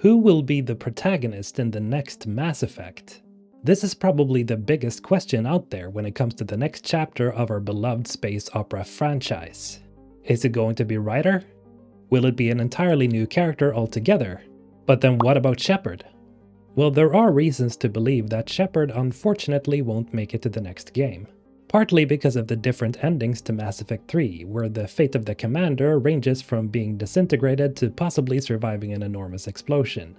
Who will be the protagonist in the next Mass Effect? This is probably the biggest question out there when it comes to the next chapter of our beloved space opera franchise. Is it going to be Ryder? Will it be an entirely new character altogether? But then what about Shepard? Well, there are reasons to believe that Shepard unfortunately won't make it to the next game. Partly because of the different endings to Mass Effect 3, where the fate of the commander ranges from being disintegrated to possibly surviving an enormous explosion.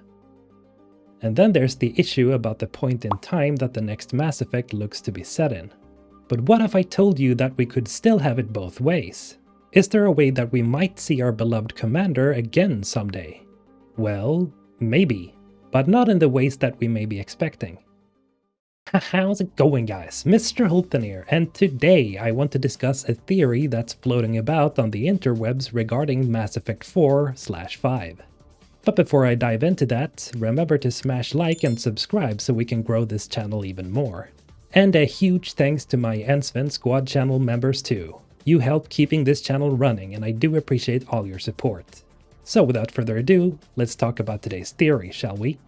And then there's the issue about the point in time that the next Mass Effect looks to be set in. But what if I told you that we could still have it both ways? Is there a way that we might see our beloved commander again someday? Well, maybe, but not in the ways that we may be expecting. How's it going, guys? MrHulthen here, and today I want to discuss a theory that's floating about on the interwebs regarding Mass Effect 4/5. But before I dive into that, remember to smash like and subscribe so we can grow this channel even more. And a huge thanks to my Ensven Squad channel members too. You help keeping this channel running, and I do appreciate all your support. So without further ado, let's talk about today's theory, shall we?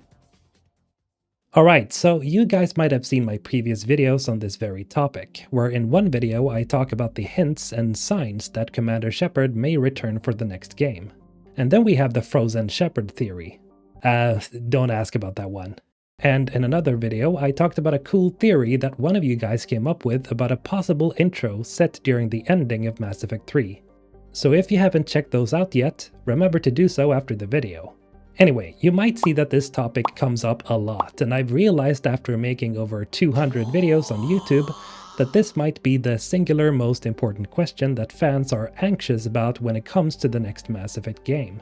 Alright, so you guys might have seen my previous videos on this very topic, where in one video I talk about the hints and signs that Commander Shepard may return for the next game. And then we have the frozen Shepard theory. Don't ask about that one. And in another video I talked about a cool theory that one of you guys came up with about a possible intro set during the ending of Mass Effect 3. So if you haven't checked those out yet, remember to do so after the video. Anyway, you might see that this topic comes up a lot, and I've realized after making over 200 videos on YouTube that this might be the singular most important question that fans are anxious about when it comes to the next Mass Effect game.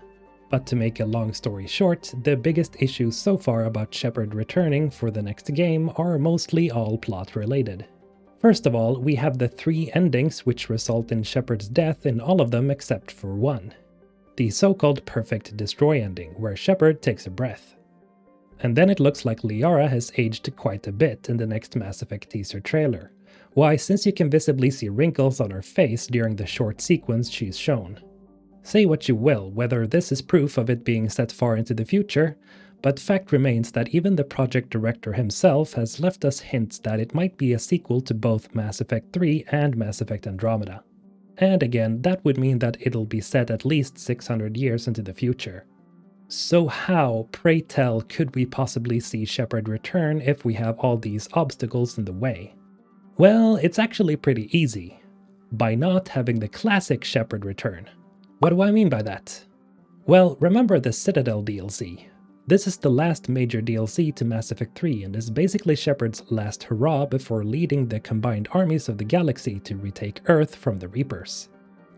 But to make a long story short, the biggest issues so far about Shepard returning for the next game are mostly all plot related. First of all, we have the 3 endings which result in Shepard's death in all of them except for one. The so-called perfect destroy ending, where Shepard takes a breath. And then it looks like Liara has aged quite a bit in the next Mass Effect teaser trailer. Why, since you can visibly see wrinkles on her face during the short sequence she's shown. Say what you will, whether this is proof of it being set far into the future, but fact remains that even the project director himself has left us hints that it might be a sequel to both Mass Effect 3 and Mass Effect Andromeda. And again, that would mean that it'll be set at least 600 years into the future. So how, pray tell, could we possibly see Shepard return if we have all these obstacles in the way? Well, it's actually pretty easy. By not having the classic Shepard return. What do I mean by that? Well, remember the Citadel DLC. This is the last major DLC to Mass Effect 3 and is basically Shepard's last hurrah before leading the combined armies of the galaxy to retake Earth from the Reapers.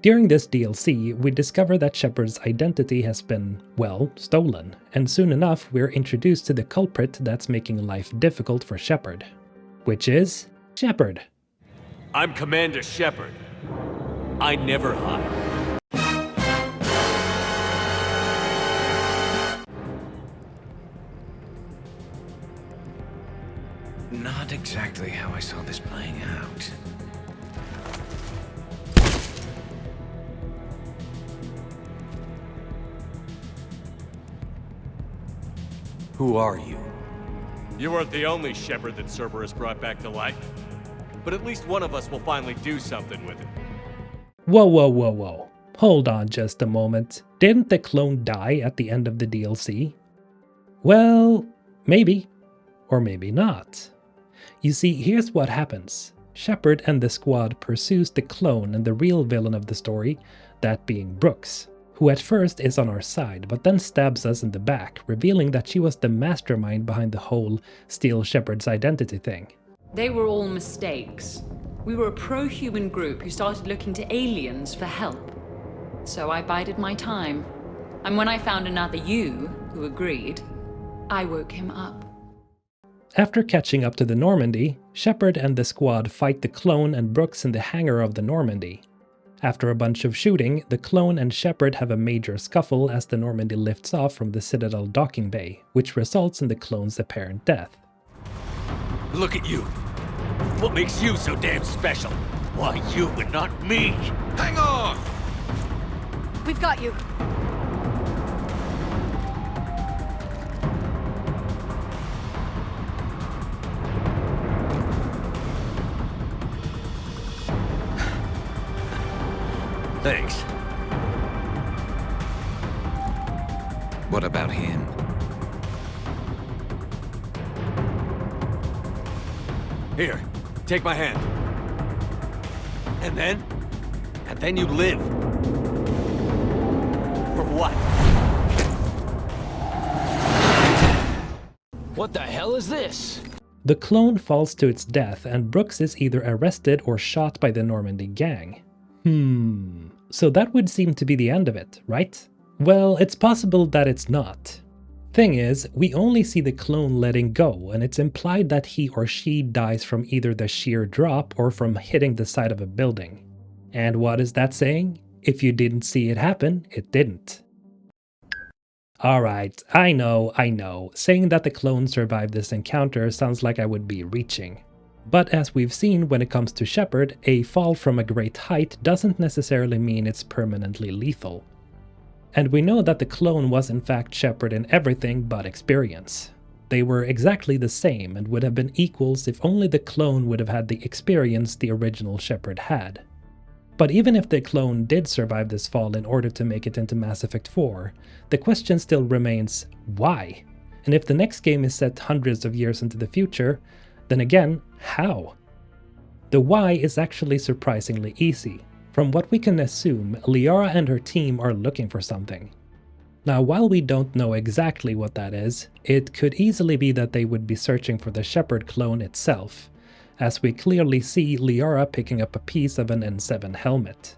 During this DLC, we discover that Shepard's identity has been, well, stolen, and soon enough we're introduced to the culprit that's making life difficult for Shepard. Which is Shepard. I'm Commander Shepard. I never hide. Not exactly how I saw this playing out. Who are you? You weren't the only Shepard that Cerberus brought back to life. But at least one of us will finally do something with it. Whoa. Hold on just a moment. Didn't the clone die at the end of the DLC? Well, maybe. Or maybe not. You see, here's what happens. Shepard and the squad pursues the clone and the real villain of the story, that being Brooks, who at first is on our side but then stabs us in the back, revealing that she was the mastermind behind the whole steal Shepard's identity thing. They were all mistakes. We were a pro-human group who started looking to aliens for help. So I bided my time. And when I found another you, who agreed, I woke him up. After catching up to the Normandy, Shepard and the squad fight the clone and Brooks in the hangar of the Normandy. After a bunch of shooting, the clone and Shepard have a major scuffle as the Normandy lifts off from the Citadel docking bay, which results in the clone's apparent death. Look at you. What makes you so damn special? Why you and not me? Hang on! We've got you. Thanks. What about him? Here, take my hand. And then you live. For what? What the hell is this? The clone falls to its death and Brooks is either arrested or shot by the Normandy gang. So that would seem to be the end of it, right? Well, it's possible that it's not. Thing is, we only see the clone letting go, and it's implied that he or she dies from either the sheer drop or from hitting the side of a building. And what is that saying? If you didn't see it happen, it didn't. Alright, I know, saying that the clone survived this encounter sounds like I would be reaching. But as we've seen when it comes to Shepard, a fall from a great height doesn't necessarily mean it's permanently lethal. And we know that the clone was in fact Shepard in everything but experience. They were exactly the same and would have been equals if only the clone would have had the experience the original Shepard had. But even if the clone did survive this fall in order to make it into Mass Effect 4, the question still remains, why? And if the next game is set hundreds of years into the future, then again, how? The why is actually surprisingly easy. From what we can assume, Liara and her team are looking for something. Now, while we don't know exactly what that is, it could easily be that they would be searching for the Shepard clone itself, as we clearly see Liara picking up a piece of an N7 helmet.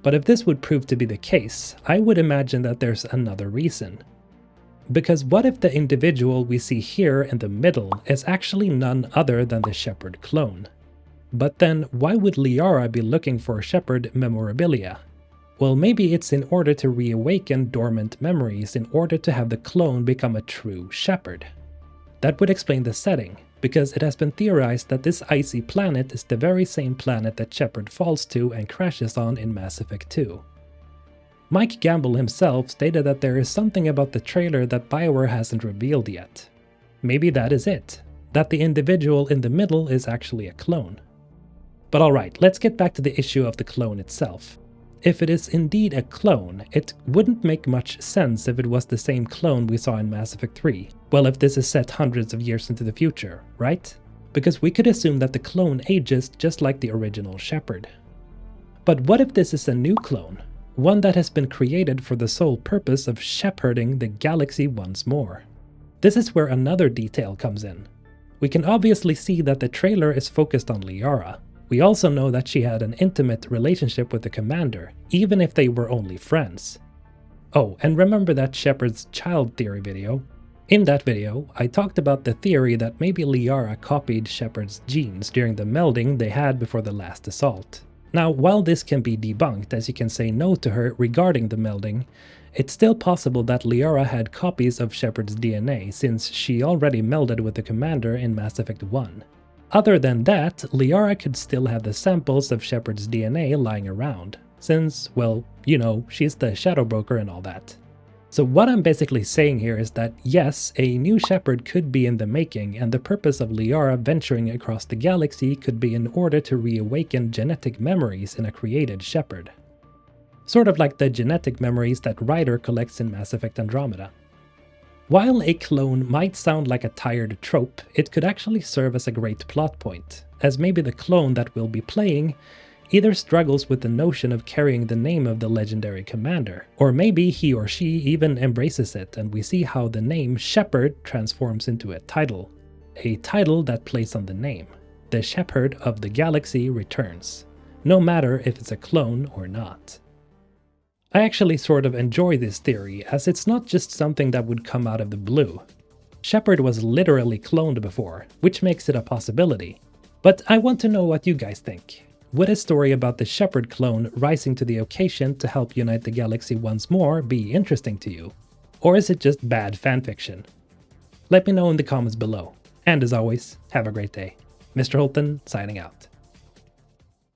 But if this would prove to be the case, I would imagine that there's another reason. Because what if the individual we see here in the middle is actually none other than the Shepard clone? But then why would Liara be looking for Shepard memorabilia? Well, maybe it's in order to reawaken dormant memories in order to have the clone become a true Shepard. That would explain the setting, because it has been theorized that this icy planet is the very same planet that Shepard falls to and crashes on in Mass Effect 2. Mike Gamble himself stated that there is something about the trailer that BioWare hasn't revealed yet. Maybe that is it, that the individual in the middle is actually a clone. But alright, let's get back to the issue of the clone itself. If it is indeed a clone, it wouldn't make much sense if it was the same clone we saw in Mass Effect 3. Well, if this is set hundreds of years into the future, right? Because we could assume that the clone ages just like the original Shepard. But what if this is a new clone? One that has been created for the sole purpose of shepherding the galaxy once more. This is where another detail comes in. We can obviously see that the trailer is focused on Liara. We also know that she had an intimate relationship with the commander, even if they were only friends. Oh, and remember that Shepard's child theory video? In that video, I talked about the theory that maybe Liara copied Shepard's genes during the melding they had before the last assault. Now, while this can be debunked as you can say no to her regarding the melding, it's still possible that Liara had copies of Shepard's DNA since she already melded with the commander in Mass Effect 1. Other than that, Liara could still have the samples of Shepard's DNA lying around, since, well, you know, she's the Shadow Broker and all that. So what I'm basically saying here is that yes, a new Shepard could be in the making, and the purpose of Liara venturing across the galaxy could be in order to reawaken genetic memories in a created Shepard. Sort of like the genetic memories that Ryder collects in Mass Effect Andromeda. While a clone might sound like a tired trope, it could actually serve as a great plot point, as maybe the clone that we'll be playing either struggles with the notion of carrying the name of the legendary commander, or maybe he or she even embraces it and we see how the name Shepard transforms into a title that plays on the name. The Shepherd of the Galaxy returns, no matter if it's a clone or not. I actually sort of enjoy this theory, as it's not just something that would come out of the blue. Shepard was literally cloned before, which makes it a possibility. But I want to know what you guys think. Would a story about the Shepard clone rising to the occasion to help unite the galaxy once more be interesting to you? Or is it just bad fanfiction? Let me know in the comments below. And as always, have a great day. MrHulthen signing out.